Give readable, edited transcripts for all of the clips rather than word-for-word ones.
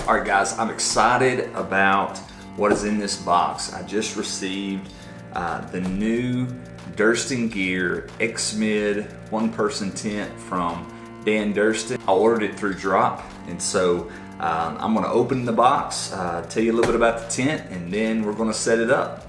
All right guys, I'm excited about what is in this box. I just received the new Durston Gear X-MID one-person tent from Dan Durston. I ordered it through Drop, and so I'm gonna open the box, tell you a little bit about the tent, and then we're gonna set it up.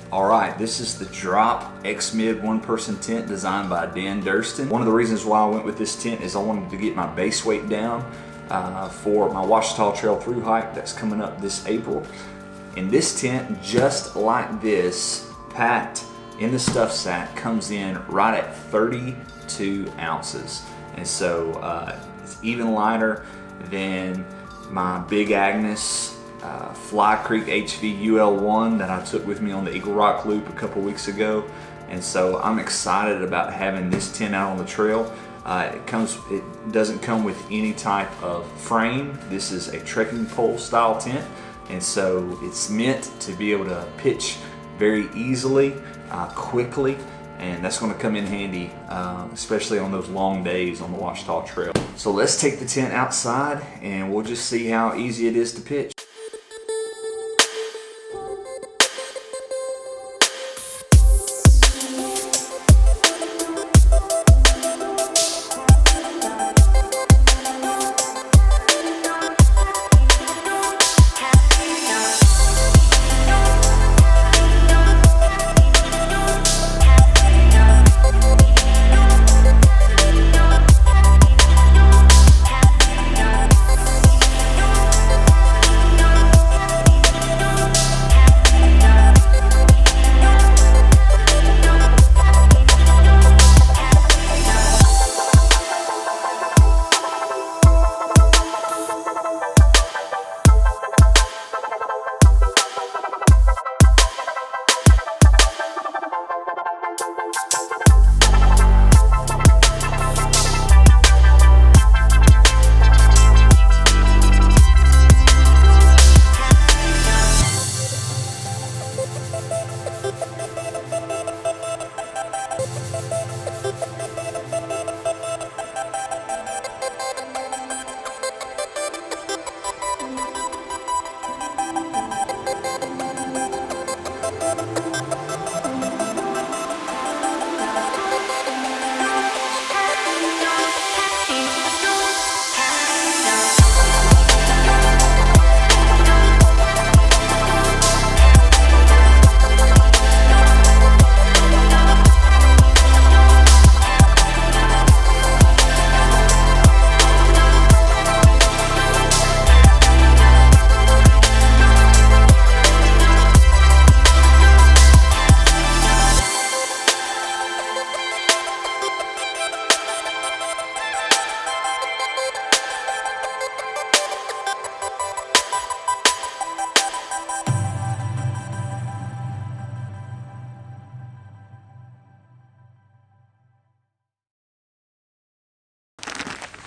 Alright, this is the Drop X-MID one-person tent designed by Dan Durston. One of the reasons why I went with this tent is I wanted to get my base weight down for my Ouachita Trail through hike that's coming up this April. And this tent, just like this, packed in the stuff sack, comes in right at 32 ounces. And so it's even lighter than my Big Agnes Fly Creek HV UL1 that I took with me on the Eagle Rock Loop a couple weeks ago. And so I'm excited about having this tent out on the trail. It doesn't come with any type of frame. This is a trekking pole style tent, and so it's meant to be able to pitch very easily, quickly, and that's going to come in handy, especially on those long days on the Ouachita Trail. So let's take the tent outside and we'll just see how easy it is to pitch.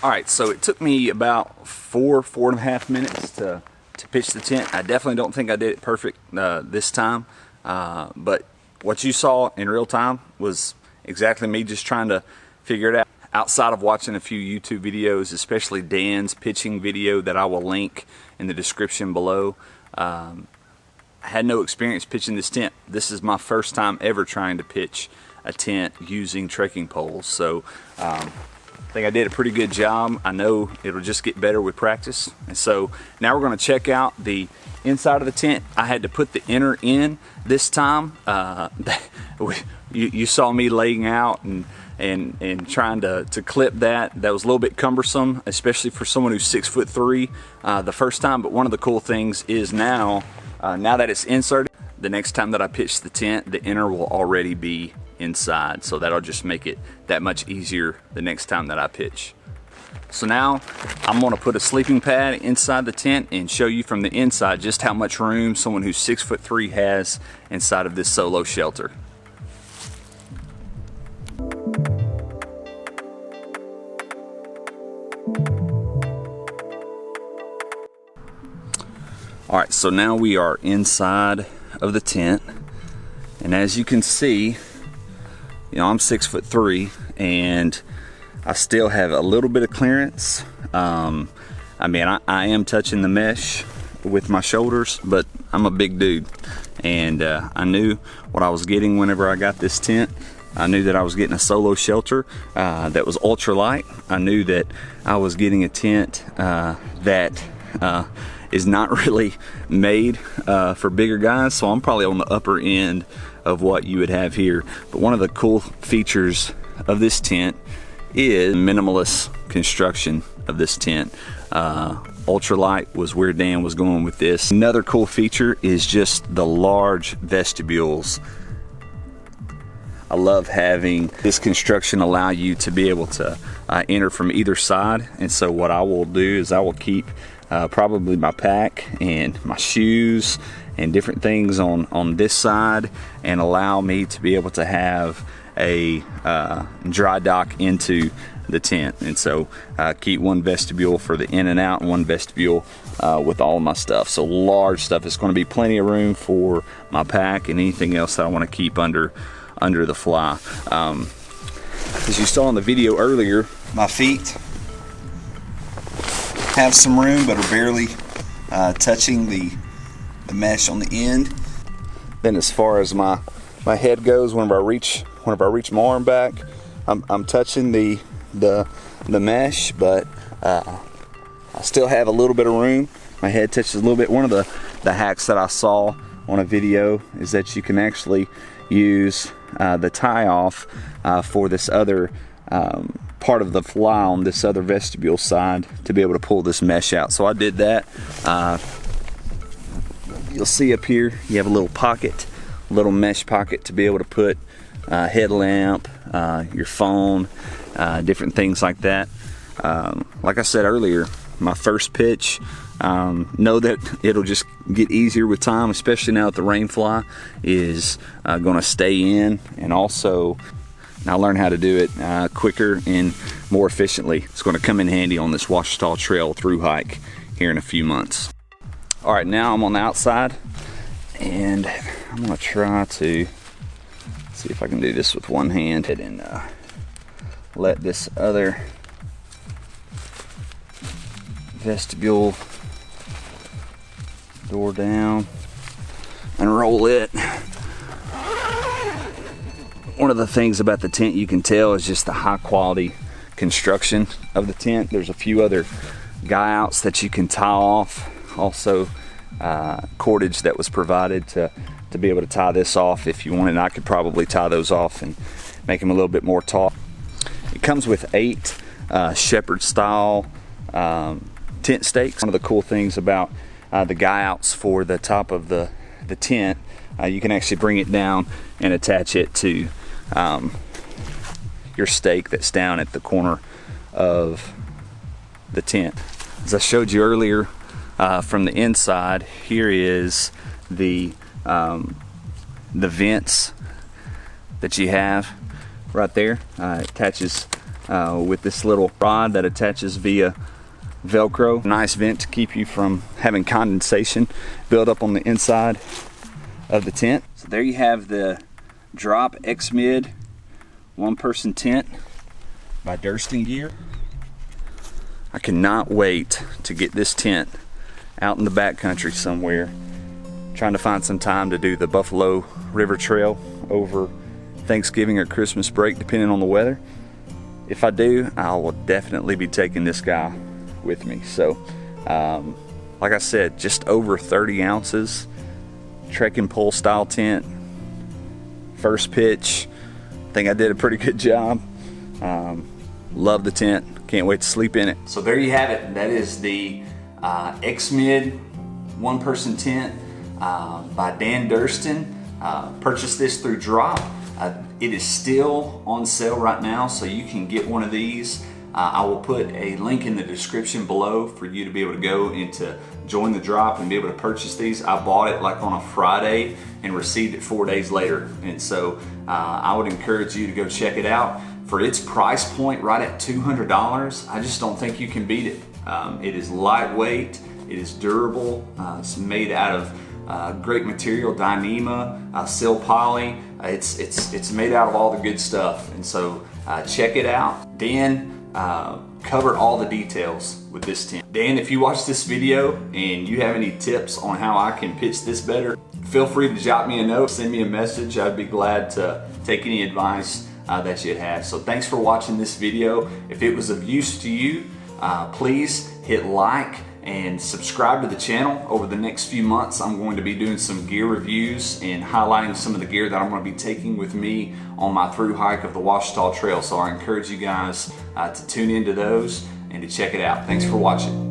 Alright, so it took me about 4.5 minutes to pitch the tent. I definitely don't think I did it perfect this time, but what you saw in real time was exactly me just trying to figure it out. Outside of watching a few YouTube videos, especially Dan's pitching video that I will link in the description below, I had no experience pitching this tent. This is my first time ever trying to pitch a tent using trekking poles, so I think I did a pretty good job. I know it'll just get better with practice. And so now we're going to check out the inside of the tent. I had to put the inner in this time. You saw me laying out and trying to clip that. That was a little bit cumbersome, especially for someone who's 6'3" the first time. But one of the cool things is now that it's inserted, the next time that I pitch the tent, the inner will already be inside, so that'll just make it that much easier the next time that I pitch. So now I'm going to put a sleeping pad inside the tent and show you from the inside just how much room someone who's 6'3" has inside of this solo shelter. All right, so now we are inside of the tent, and as you can see, you know, I'm 6'3", and I still have a little bit of clearance. I mean, I am touching the mesh with my shoulders, but I'm a big dude, and I knew what I was getting whenever I got this tent. I knew that I was getting a solo shelter that was ultralight. I knew that I was getting a tent that is not really made for bigger guys, so I'm probably on the upper end of what you would have here. But one of the cool features of this tent is minimalist construction of this tent. Ultralight was where Dan was going with this. Another cool feature is just the large vestibules. I love having this construction allow you to be able to enter from either side, and so what I will do is I will keep probably my pack and my shoes and different things on this side, and allow me to be able to have a dry dock into the tent. And so keep one vestibule for the in and out and one vestibule with all my stuff. So large stuff. It's going to be plenty of room for my pack and anything else that I want to keep under the fly. As you saw in the video earlier, my feet have some room but are barely touching the mesh on the end. Then as far as my head goes, whenever I reach my arm back, I'm touching the mesh, but I still have a little bit of room. My head touches a little bit. One of the hacks that I saw on a video is that you can actually use the tie off for this other part of the fly on this other vestibule side to be able to pull this mesh out. So I did that. You'll see up here you have a little pocket, a little mesh pocket to be able to put headlamp, your phone, different things like that. Like I said earlier, my first pitch, know that it'll just get easier with time, especially now that the rain fly is going to stay in, and also now learn how to do it quicker and more efficiently. It's going to come in handy on this Ouachita Trail through hike here in a few months. All right, now I'm on the outside, and I'm going to try to see if I can do this with one hand and let this other vestibule door down and roll it. One of the things about the tent you can tell is just the high quality construction of the tent. There's a few other guy outs that you can tie off. Also cordage that was provided to be able to tie this off if you wanted. I could probably tie those off and make them a little bit more tall. It comes with 8 shepherd style tent stakes. One of the cool things about the guy outs for the top of the tent, you can actually bring it down and attach it to your stake that's down at the corner of the tent. As I showed you earlier, from the inside, here is the vents that you have right there. It attaches with this little rod that attaches via Velcro. Nice vent to keep you from having condensation build up on the inside of the tent. So there you have the Drop X-MID one-person tent by Durston Gear. I cannot wait to get this tent out in the backcountry somewhere. Trying to find some time to do the Buffalo River Trail over Thanksgiving or Christmas break, depending on the weather. If I do, I will definitely be taking this guy with me. So like I said, just over 30 ounces, trekking pole style tent. First pitch, I think I did a pretty good job. Love the tent, can't wait to sleep in it. So there you have it. That is the X-MID one-person tent by Dan Durston. Purchased this through Drop. It is still on sale right now, so you can get one of these. I will put a link in the description below for you to be able to go and to join the Drop and be able to purchase these. I bought it like on a Friday and received it 4 days later, and so I would encourage you to go check it out. For its price point right at $200, I just don't think you can beat it. It is lightweight, it is durable, it's made out of great material, Dyneema, Sil Poly. It's made out of all the good stuff, and so check it out. Dan covered all the details with this tent. Dan, if you watch this video and you have any tips on how I can pitch this better, feel free to jot me a note, send me a message. I'd be glad to take any advice that you'd have. So thanks for watching this video. If it was of use to you, please hit like and subscribe to the channel. Over the next few months, I'm going to be doing some gear reviews and highlighting some of the gear that I'm going to be taking with me on my through hike of the Ouachita Trail. So I encourage you guys to tune into those and to check it out. Thanks for watching.